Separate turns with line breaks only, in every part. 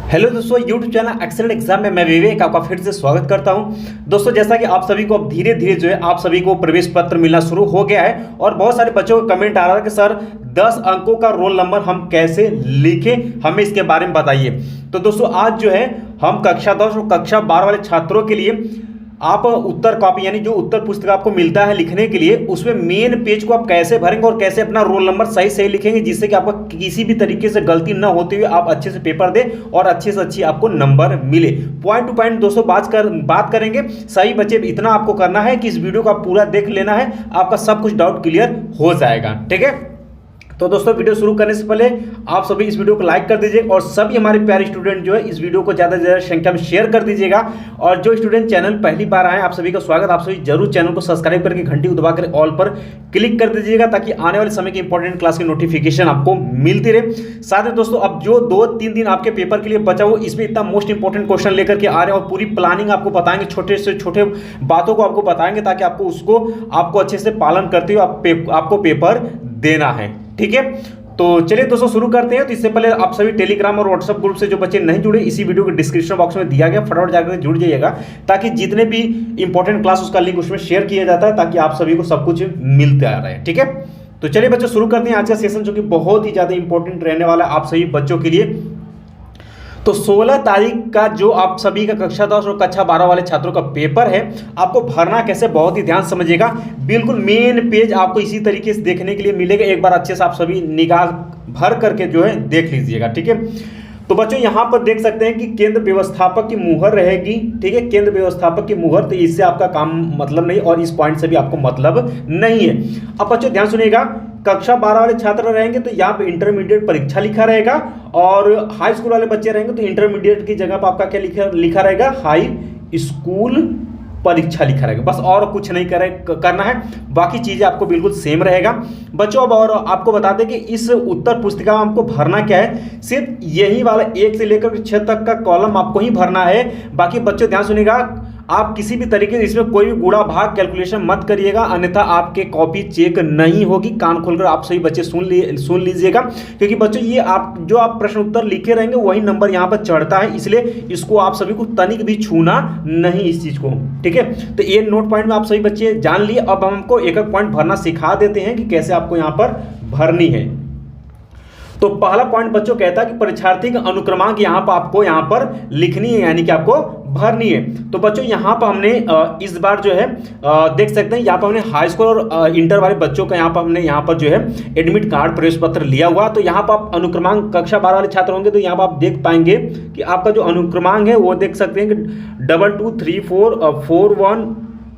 Hello दोस्तों, YouTube channel excellent exam में मैं विवेक आपका फिर से स्वागत करता हूं। दोस्तों, जैसा कि आप सभी को अब धीरे धीरे जो है आप सभी को प्रवेश पत्र मिलना शुरू हो गया है और बहुत सारे बच्चों का कमेंट आ रहा है कि सर 10 अंकों का रोल नंबर हम कैसे लिखें, हमें इसके बारे में बताइए। तो दोस्तों, आज जो है हम कक्षा 10 और कक्षा 12 वाले छात्रों के लिए आप उत्तर कॉपी यानी जो उत्तर पुस्तिका आपको मिलता है लिखने के लिए, उसमें मेन पेज को आप कैसे भरेंगे और कैसे अपना रोल नंबर सही सही लिखेंगे जिससे कि आपका किसी भी तरीके से गलती न होते हुए आप अच्छे से पेपर दें और अच्छे से अच्छी आपको नंबर मिले। पॉइंट टू पॉइंट दोस्तों बात करेंगे। सही बच्चे, इतना आपको करना है कि इस वीडियो को आप पूरा देख लेना है, आपका सब कुछ डाउट क्लियर हो जाएगा। ठीक है, तो दोस्तों वीडियो शुरू करने से पहले आप सभी इस वीडियो को लाइक कर दीजिए और सभी हमारे प्यारे स्टूडेंट जो है इस वीडियो को ज़्यादा से ज़्यादा संख्या में शेयर कर दीजिएगा। और जो स्टूडेंट चैनल पहली बार आए, आप सभी का स्वागत। आप सभी जरूर चैनल को सब्सक्राइब करके घंटी को दबाकर ऑल पर क्लिक कर दीजिएगा ताकि आने वाले समय की इंपॉर्टेंट क्लास की नोटिफिकेशन आपको मिलती रहे। साथ ही दोस्तों, अब जो 2-3 दिन आपके पेपर के लिए बचा हो, इसमें इतना मोस्ट इंपॉर्टेंट क्वेश्चन लेकर के आ रहे हैं और पूरी प्लानिंग आपको बताएंगे, छोटे से छोटे बातों को आपको बताएंगे ताकि आपको अच्छे से पालन करते हुए आपको पेपर देना है। ठीक है, तो चलिए दोस्तों शुरू करते हैं। तो इससे पहले आप सभी टेलीग्राम और व्हाट्सएप ग्रुप से जो बच्चे नहीं जुड़े, इसी वीडियो के डिस्क्रिप्शन बॉक्स में दिया गया, फटाफट जाकर जुड़ जाइएगा ताकि जितने भी इंपॉर्टेंट क्लास उसका लिंक उसमें शेयर किया जाता है ताकि आप सभी को सब कुछ मिलते आ रहा है। ठीक है, तो चलिए बच्चों शुरू करते हैं आज का सेशन, जो कि बहुत ही ज़्यादा इंपॉर्टेंट रहने वाला है आप सभी बच्चों के लिए। तो 16 तारीख का जो आप सभी का कक्षा 10 और कक्षा 12 वाले छात्रों का पेपर है, आपको भरना कैसे बहुत ही ध्यान समझिएगा। बिल्कुल मेन पेज आपको इसी तरीके से देखने के लिए मिलेगा। एक बार अच्छे से आप सभी निगाह भर करके जो है देख लीजिएगा। ठीक है, तो बच्चों यहाँ पर देख सकते हैं कि केंद्र व्यवस्थापक की मुहर रहेगी। ठीक है, केंद्र व्यवस्थापक की मुहर, तो इससे आपका काम मतलब नहीं और इस पॉइंट से भी आपको मतलब नहीं है। अब बच्चों ध्यान सुनिएगा, कक्षा 12 वाले छात्र रहेंगे तो यहाँ पे इंटरमीडिएट परीक्षा लिखा रहेगा और हाई स्कूल वाले बच्चे रहेंगे तो इंटरमीडिएट की जगह पर आपका क्या लिखा रहेगा, हाई स्कूल परीक्षा लिखा रहेगा। बस और कुछ नहीं करना है, बाकी चीज़ें आपको बिल्कुल सेम रहेगा बच्चों। अब और आपको बता दें कि इस उत्तर पुस्तिका में आपको भरना क्या है, सिर्फ यही वाला 1 से लेकर 6 तक का कॉलम आपको ही भरना है। बाकी बच्चों ध्यान सुनिएगा, आप किसी भी तरीके से इसमें कोई भी गुणा भाग कैलकुलेशन मत करिएगा, अन्यथा आपके कॉपी चेक नहीं होगी। कान खोलकर आप सभी बच्चे सुन लीजिएगा, क्योंकि बच्चों ये आप प्रश्न उत्तर लिखे रहेंगे वही नंबर यहाँ पर चढ़ता है, इसलिए इसको आप सभी को तनिक भी छूना नहीं इस चीज़ को। ठीक है, तो ये नोट पॉइंट में आप सभी बच्चे जान लिए। अब हमको एक एक पॉइंट भरना सिखा देते हैं कि कैसे आपको यहाँ पर भरनी है। तो पहला पॉइंट बच्चों कहता है कि परीक्षार्थी का अनुक्रमांक आपको यहाँ पर लिखनी है, यानी कि आपको भरनी है। तो बच्चों यहाँ पर हमने इस बार जो है देख सकते हैं, यहाँ पर हमने हाई स्कूल और इंटर वाले बच्चों का यहाँ पर जो है एडमिट कार्ड प्रवेश पत्र लिया हुआ। तो यहाँ पर आप अनुक्रमांक कक्षा 12 वाले छात्र होंगे तो यहाँ पर आप देख पाएंगे कि आपका जो अनुक्रमांक है वो देख सकते हैं कि 223441,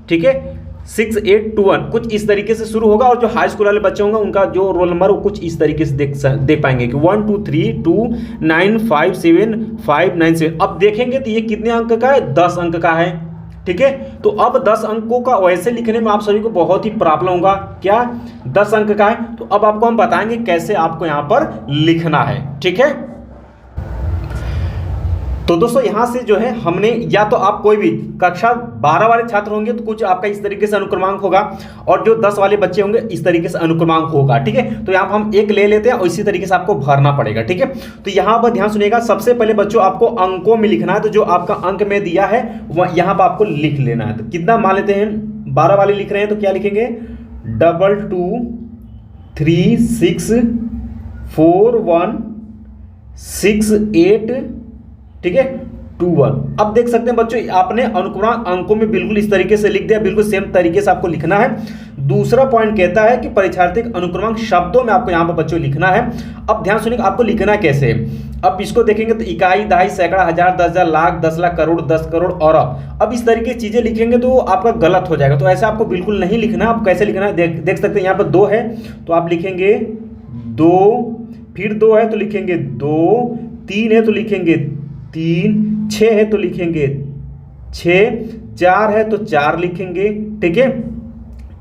ठीक है, 6821 कुछ इस तरीके से शुरू होगा। और जो हाई स्कूल वाले बच्चे होंगे उनका जो रोल नंबर वो कुछ इस तरीके से देख पाएंगे कि 1232957597। अब देखेंगे तो ये कितने अंक का है, 10 अंक का है। ठीक है, तो अब 10 अंकों का वैसे लिखने में आप सभी को बहुत ही प्रॉब्लम होगा। क्या 10 अंक का है, तो अब आपको हम बताएंगे कैसे आपको यहाँ पर लिखना है। ठीक है, तो दोस्तों यहाँ से जो है हमने, या तो आप कोई भी कक्षा 12 वाले छात्र होंगे तो कुछ आपका इस तरीके से अनुक्रमांक होगा और जो 10 वाले बच्चे होंगे इस तरीके से अनुक्रमांक होगा। ठीक है, तो यहाँ पर हम एक ले लेते हैं और इसी तरीके से आपको भरना पड़ेगा। ठीक है, तो यहाँ पर ध्यान सुनिएगा, सबसे पहले बच्चों आपको अंकों में लिखना है। तो जो आपका अंक में दिया है वह यहाँ पर आपको लिख लेना है। तो कितना मान लेते हैं, 12 वाले लिख रहे हैं तो क्या लिखेंगे, 22364168, ठीक है, 21। अब देख सकते हैं बच्चों आपने अनुक्रमांक अंकों में बिल्कुल इस तरीके से लिख दिया, बिल्कुल सेम तरीके से आपको लिखना है। दूसरा पॉइंट कहता है कि परीक्षार्थी अनुक्रमांक शब्दों में आपको यहाँ पर बच्चों लिखना है। अब ध्यान सुनिए आपको लिखना कैसे है। अब इसको देखेंगे तो इकाई, दहाई, सैकड़ा, हजार, 10,000, लाख, 10 लाख, करोड़, 10 करोड़ और अब इस तरीके की चीजें लिखेंगे तो आपका गलत हो जाएगा। तो ऐसा आपको बिल्कुल नहीं लिखना। आप कैसे लिखना है देख सकते हैं, यहाँ पर 2 है तो आप लिखेंगे 2, फिर 2 है तो लिखेंगे 2, 3 है तो लिखेंगे 3, 6 है तो लिखेंगे 6, 4 है तो 4 लिखेंगे। ठीक है,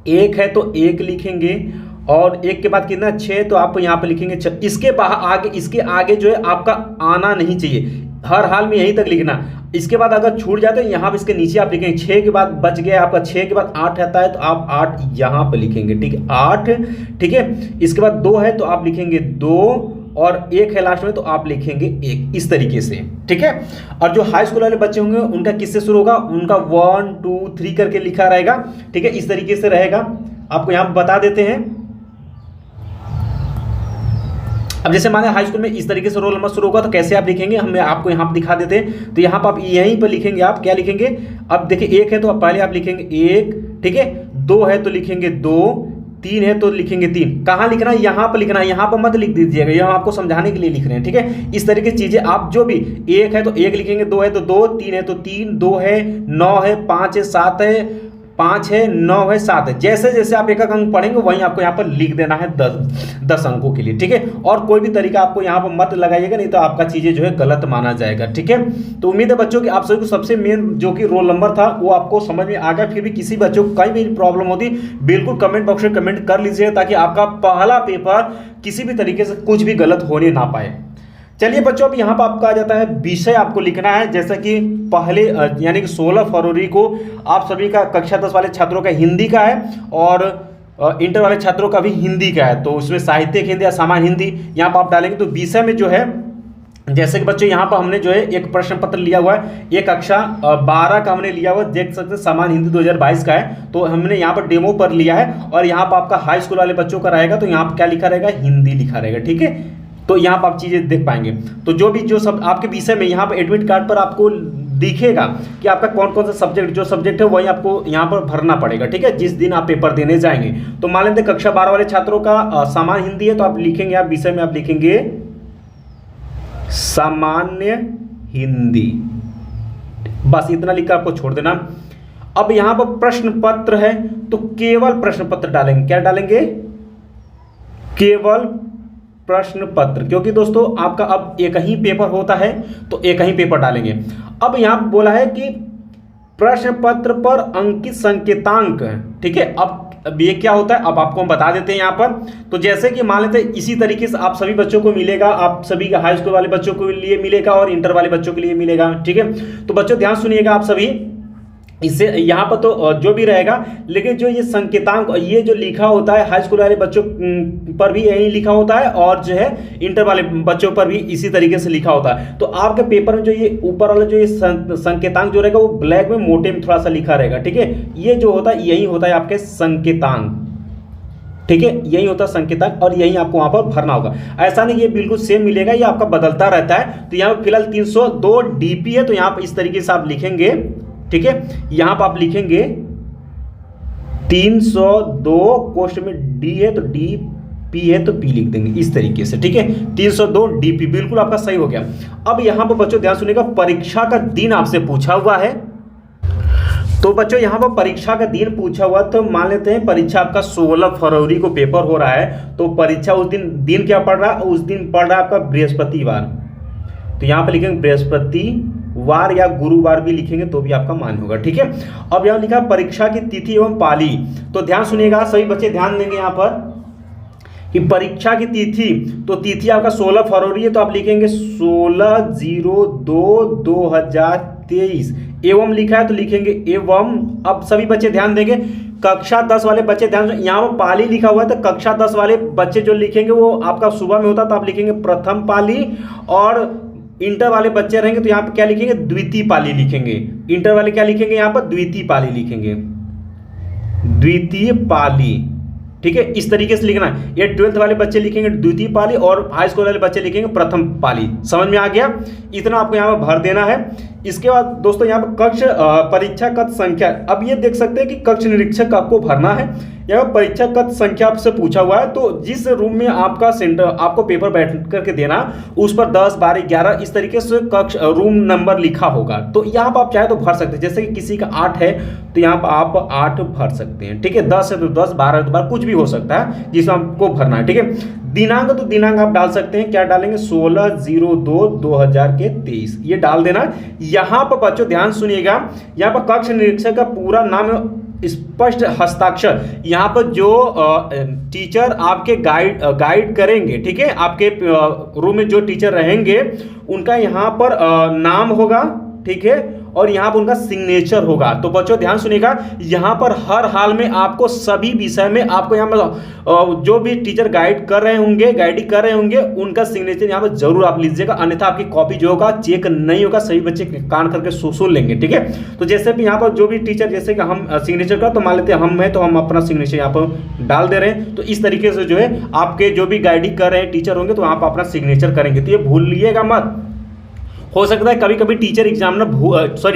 1 है तो 1 लिखेंगे और 1 के बाद कितना 6, तो आप यहाँ पे लिखेंगे 6। इसके आगे जो है आपका आना नहीं चाहिए, हर हाल में यहीं तक लिखना। इसके बाद अगर छूट जाते हैं यहाँ पे इसके नीचे आप लिखेंगे 6 के बाद बच गया आपका 6 के बाद 8 आता है तो आप 8 यहाँ पे लिखेंगे। ठीक है, 8। ठीक है, इसके बाद 2 है तो आप लिखेंगे 2 और 1 है लास्ट में तो आप लिखेंगे 1, इस तरीके से, ठीक है। और जो हाई स्कूल वाले बच्चे होंगे उनका किससे शुरू होगा, उनका 1 2 3 करके लिखा रहेगा, ठीक है, इस तरीके से रहेगा। आपको यहाँ बता देते हैं। अब जैसे माने हाई स्कूल में इस तरीके से रोल नंबर शुरू होगा तो कैसे आप लिखेंगे, हम आपको यहाँ पर दिखा देते हैं। तो यहाँ पर आप यहीं पर लिखेंगे, आप क्या लिखेंगे, अब देखिए 1 है तो आप पहले आप लिखेंगे 1, ठीक है, 2 है तो लिखेंगे 2, 3 है तो लिखेंगे 3। कहाँ लिखना है, यहाँ पर लिखना है, यहाँ पर मत लिख दीजिएगा, ये हम आपको समझाने के लिए लिख रहे हैं, ठीक है। इस तरीके की चीजें आप जो भी 1 है तो 1 लिखेंगे, 2 है तो 2, 3 है तो 3, 2 है, 9 है, 5 है, 7 है, 5 है, 9 है, 7 है। जैसे जैसे आप एक एक अंक पढ़ेंगे वहीं आपको यहाँ पर लिख देना है 10 अंकों के लिए, ठीक है। और कोई भी तरीका आपको यहाँ पर मत लगाइएगा, नहीं तो आपका चीजें जो है गलत माना जाएगा, ठीक है। तो उम्मीद है बच्चों कि आप सभी को सबसे मेन जो कि रोल नंबर था वो आपको समझ में आ गया। फिर भी किसी बच्चों को कहीं भी प्रॉब्लम होती बिल्कुल कमेंट बॉक्स में कमेंट कर लीजिए, ताकि आपका पहला पेपर किसी भी तरीके से कुछ भी गलत होने ना पाए। चलिए बच्चों, अब यहाँ पर आपका आ जाता है विषय आपको लिखना है। जैसा कि पहले यानी कि 16 फरवरी को आप सभी का कक्षा 10 वाले छात्रों का हिंदी का है और इंटर वाले छात्रों का भी हिंदी का है। तो उसमें साहित्यिक हिंदी या सामान्य हिंदी यहाँ पर आप डालेंगे। तो विषय में जो है, जैसे कि बच्चों यहाँ पर हमने जो है एक प्रश्न पत्र लिया हुआ है, एक कक्षा 12 का हमने लिया हुआ, देख सकते हैं सामान्य हिंदी 2022 का है। तो हमने यहाँ पर डेमो पर लिया है और यहाँ पर आपका हाई स्कूल वाले बच्चों का रहेगा तो यहाँ पर क्या लिखा रहेगा, हिंदी लिखा रहेगा, ठीक है। तो यहाँ पर आप चीजें देख पाएंगे। तो जो भी जो सब आपके विषय में यहाँ पर एडमिट कार्ड पर आपको दिखेगा कि आपका कौन कौन सा सब्जेक्ट, जो सब्जेक्ट है वही आपको यहाँ पर भरना पड़ेगा, ठीक है, जिस दिन आप पेपर देने जाएंगे। तो मान लेते कक्षा 12 वाले छात्रों का सामान्य हिंदी है तो आप लिखेंगे, आप विषय में आप लिखेंगे सामान्य हिंदी, बस इतना लिखकर आपको छोड़ देना। अब यहाँ पर प्रश्न पत्र है तो केवल प्रश्न पत्र डालेंगे। क्या डालेंगे, केवल प्रश्न पत्र, क्योंकि दोस्तों आपका अब एक ही पेपर होता है तो एक ही पेपर डालेंगे। अब यहां बोला है कि प्रश्न पत्र पर अंकित संकेतांक, ठीक है। अब ये क्या होता है अब आपको हम बता देते हैं यहाँ पर। तो जैसे कि मान लेते हैं इसी तरीके से आप सभी बच्चों को मिलेगा, आप सभी हाई स्कूल वाले बच्चों के लिए मिलेगा और इंटर वाले बच्चों के लिए मिलेगा, ठीक है। तो बच्चों ध्यान सुनिएगा आप सभी, इससे यहाँ पर तो जो भी रहेगा, लेकिन जो ये संकेतांक ये जो लिखा होता है हाई स्कूल वाले बच्चों पर भी यही लिखा होता है और जो है इंटर वाले बच्चों पर भी इसी तरीके से लिखा होता है। तो आपके पेपर में जो ये ऊपर वाला जो ये संकेतांक जो रहेगा वो ब्लैक में मोटे में थोड़ा सा लिखा रहेगा, ठीक है। ये जो होता है यही होता है आपके संकेतांक, ठीक है, यही होता है संकेतांक और यही आपको वहां पर भरना होगा। ऐसा नहीं ये बिल्कुल सेम मिलेगा, ये आपका बदलता रहता है। तो यहाँ पर फिलहाल 302 डीपी है तो यहाँ पर इस तरीके से आप लिखेंगे, ठीक है। यहां पर आप लिखेंगे 302, कोष्ठ में डी है तो डी, पी है तो पी लिख देंगे इस तरीके से, ठीक है। 302 डीपी बिल्कुल आपका सही हो गया। अब यहां पर बच्चों ध्यान सुनिएगा, परीक्षा का दिन आपसे पूछा हुआ है। तो बच्चों यहां पर परीक्षा का दिन पूछा हुआ, तो मान लेते हैं परीक्षा आपका 16 फरवरी को पेपर हो रहा है। तो परीक्षा उस दिन क्या पड़ रहा है, उस दिन पड़ रहा है आपका बृहस्पतिवार। तो यहां पर लिखेंगे बृहस्पतिवार या गुरुवार भी लिखेंगे तो भी आपका मान होगा, ठीक है। अब यहां लिखा परीक्षा की तिथि एवं पाली। तो ध्यान सुनिएगा सभी बच्चे, ध्यान देंगे यहां पर कि परीक्षा की तिथि, तो तिथि आपका 16 फरवरी है तो आप लिखेंगे 16/02/2023। एवं लिखा है तो लिखेंगे एवं। अब सभी बच्चे ध्यान देंगे, कक्षा 10 वाले बच्चे ध्यान, यहाँ पर पाली लिखा हुआ है तो कक्षा 10 वाले बच्चे जो लिखेंगे वो आपका सुबह में होता है तो आप लिखेंगे प्रथम पाली। और इंटर वाले बच्चे रहेंगे तो यहाँ पे क्या लिखेंगे, द्वितीय पाली लिखेंगे। इंटर वाले क्या लिखेंगे, यहाँ पर द्वितीय पाली लिखेंगे, द्वितीय पाली, ठीक है, इस तरीके से लिखना है। ये 12th वाले बच्चे लिखेंगे द्वितीय पाली और हाई स्कूल वाले बच्चे लिखेंगे प्रथम पाली। समझ में आ गया, इतना आपको यहाँ पर भर देना है। इसके बाद दोस्तों यहाँ पर कक्ष परीक्षा कक्ष संख्या, अब ये देख सकते हैं कि कक्ष निरीक्षक आपको भरना है। यहाँ परीक्षा कक्ष संख्या आपसे पूछा हुआ है, तो जिस रूम में आपका सेंटर आपको पेपर बैठ करके देना उस पर 10, 12, 11 इस तरीके से कक्ष रूम नंबर लिखा होगा। तो यहाँ पर आप चाहे तो भर सकते हैं, जैसे कि किसी का 8 है तो यहाँ पर आप 8 भर सकते हैं, ठीक है। 10 है तो 10, 12 है तो 12, कुछ भी हो सकता है जिसमें आपको भरना है, ठीक है। दिनांक तो दिनांक आप डाल सकते हैं, क्या डालेंगे 16/02/2023 ये डाल देना। यहाँ पर बच्चों ध्यान सुनिएगा, यहाँ पर कक्ष निरीक्षक का पूरा नाम स्पष्ट हस्ताक्षर, यहाँ पर जो टीचर आपके गाइड करेंगे, ठीक है, आपके रूम में जो टीचर रहेंगे उनका यहाँ पर नाम होगा, ठीक है, और यहाँ पर उनका सिग्नेचर होगा। तो बच्चों ध्यान सुनिएगा, यहाँ पर हर हाल में आपको सभी विषय में आपको यहाँ पर जो भी टीचर गाइडिंग कर रहे होंगे उनका सिग्नेचर यहाँ पर जरूर आप लीजिएगा, अन्यथा आपकी कॉपी जो होगा चेक नहीं होगा। सभी बच्चे कान करके सुन लेंगे, ठीक है। तो जैसे भी यहाँ पर जो भी टीचर, जैसे कि हम सिग्नेचर का तो मान लेते हैं हम हैं, तो हम अपना सिग्नेचर यहाँ पर डाल दे रहे हैं। तो इस तरीके से जो है आपके जो भी गाइडिंग कर रहे हैं टीचर होंगे तो आप अपना सिग्नेचर करेंगे। तो ये भूलिएगा मत। हो सकता है कभी कभी टीचर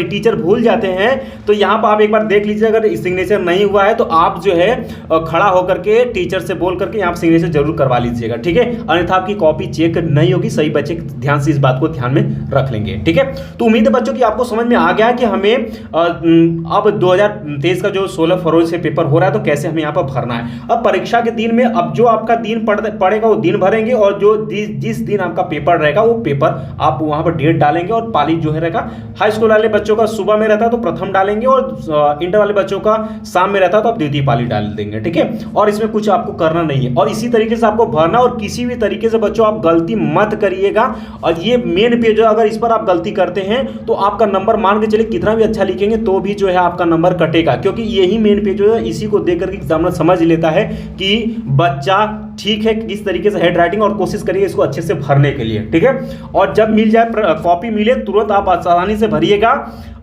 टीचर भूल जाते हैं, तो यहाँ पर आप एक बार देख लीजिए, अगर सिग्नेचर नहीं हुआ है तो आप जो है खड़ा होकर के टीचर से बोल करके यहाँ पर सिग्नेचर जरूर करवा लीजिएगा, ठीक है। अन्यथा आपकी कॉपी चेक नहीं होगी। सही बच्चे ध्यान से इस बात को ध्यान में रख लेंगे, ठीक है। तो उम्मीद है बच्चों की आपको समझ में आ गया कि हमें अब 2023 का जो 16 फरवरी से पेपर हो रहा है तो कैसे हमें यहाँ पर भरना है। अब परीक्षा के दिन में अब जो आपका दिन पड़ेगा वो दिन भरेंगे, और जो जिस दिन आपका पेपर रहेगा वो पेपर आप वहाँ पर डेट डालेंगे, और पाली जो है रहेगा हाई स्कूल वाले बच्चों का सुबह में रहता है तो प्रथम डालेंगे, और इंटर वाले बच्चों का शाम में रहता है तो आप द्वितीय पाली डाल देंगे, ठीक है। और इसमें कुछ आपको करना नहीं है, और इसी तरीके से आपको भरना, और किसी भी तरीके से बच्चों आप गलती मत करिएगा। और ये मेन पेज है, अगर इस पर आप गलती करते हैं तो आपका नंबर मान के चलिए कितना भी अच्छा लिखेंगे तो भी जो है आपका नंबर कटेगा, क्योंकि यही मेन पेज है। इसी को देख करके एग्जामिनर समझ लेता है कि बच्चा ठीक है किस तरीके से हैंड राइटिंग, और कोशिश करिए इसको अच्छे से भरने के लिए, ठीक है। और जब मिल जाए कॉपी मिले तुरंत आप आसानी से भरिएगा,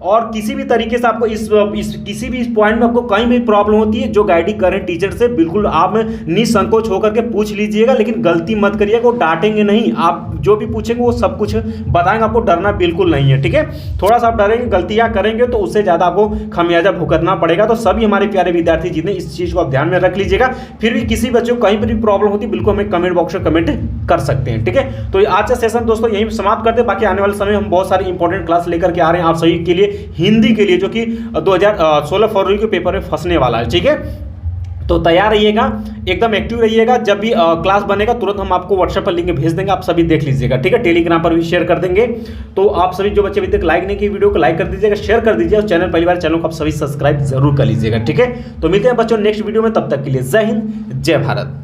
और किसी भी तरीके से आपको किसी भी पॉइंट में आपको कहीं भी प्रॉब्लम होती है, जो गाइडिंग करें टीचर से बिल्कुल आप निसंकोच होकर के पूछ लीजिएगा, लेकिन गलती मत करिएगा। वो डांटेंगे नहीं, आप जो भी पूछेंगे वो सब कुछ बताएंगे, आपको डरना बिल्कुल नहीं है, ठीक है। थोड़ा सा आप डरेंगे, गलतियां करेंगे तो उससे ज़्यादा आपको खमियाजा भुगतना पड़ेगा। तो सभी हमारे प्यारे विद्यार्थी जितने इस चीज़ को आप ध्यान में रख लीजिएगा। फिर भी किसी बच्चों को कहीं पर भी प्रॉब्लम होती है बिल्कुल हमें कमेंट बॉक्स में कमेंट कर सकते हैं, ठीक है। तो आज का सेशन दोस्तों यहीं समाप्त करते हैं। बाकी आने वाले समय हम बहुत सारी इंपॉर्टेंट क्लास लेकर के आ रहे हैं आप सभी के लिए, हिंदी के लिए, जो कि 2016 फरवरी के पेपर में फंसने वाला है, ठीक है। तो तैयार रहिएगा, एकदम एक्टिव रहिएगा। जब भी क्लास बनेगा तुरंत हम आपको व्हाट्सएप पर लिंक भेज देंगे, आप सभी देख लीजिएगा, ठीक है। टेलीग्राम पर भी शेयर कर देंगे। तो आप सभी जो बच्चे अभी तक लाइक नहीं किए वीडियो को लाइक कर दीजिएगा, शेयर कर दीजिएगा, चैनल पहली बार चैनल को आप सभी सब्सक्राइब जरूर कर लीजिएगा, ठीक है। तो मिलते हैं बच्चों नेक्स्ट वीडियो में, तब तक के लिए जय हिंद जय भारत।